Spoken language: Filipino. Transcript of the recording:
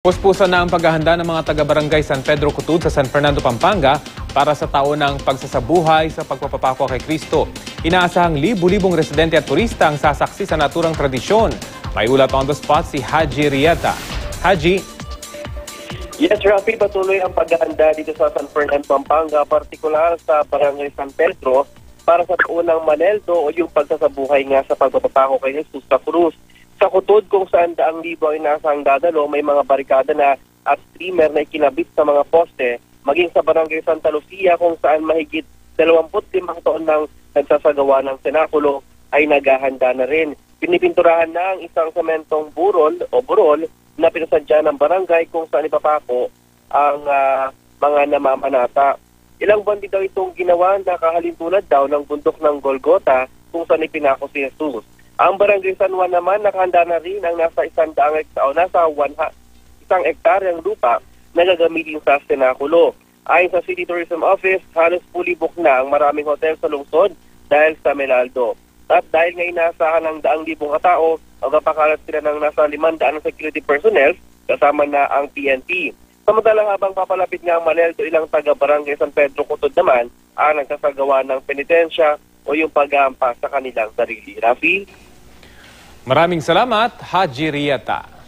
Puspusan na ang paghahanda ng mga taga-barangay San Pedro Cutud sa San Fernando, Pampanga para sa taon ng pagsasabuhay sa pagpapapako kay Kristo. Inaasahang libu-libong residente at turista ang sasaksi sa naturang tradisyon. May ulat on the spot si Haji Rieta. Haji? Yes, Rafi, patuloy ang paghahanda dito sa San Fernando, Pampanga, partikular sa Barangay San Pedro para sa taunang Maneldo o yung pagsasabuhay nga sa pagpapapako kay Jesus sa krus. Sa Cutud kung saan daang libo ay nasang dadalo, may mga barikada na at streamer na ikinabit sa mga poste, maging sa Barangay Santa Lucia kung saan mahigit 25 taon nang nagsasagawa ng senakulo ay naghahanda na rin. Pinipinturahan na ang isang sementong burol na pinasadya ng barangay kung saan ipapako ang mga namamanata. Ilang buwan din daw itong ginawa na kahalintulad daw ng bundok ng Golgota kung saan ipinako si Jesus. Ang Barangay San Juan naman nakahanda na rin ang nasa 100 hektaryang lupa na gagamitin sa senakulo. Ayon sa City Tourism Office, halos fully booked na ang maraming hotel sa lungsod dahil sa Melaldo. At dahil nga inaasahan ng 100,000 katao, magpapakalat sila ng nasa 500 security personnel kasama na ang PNP. Samantalang habang papalapit nga ang Melaldo, ilang taga-barangay San Pedro Cutud naman ang nagsasagawa ng penitensya o yung pag-aampas sa kanilang sarili. Rafi? Maraming salamat, Haji Rieta.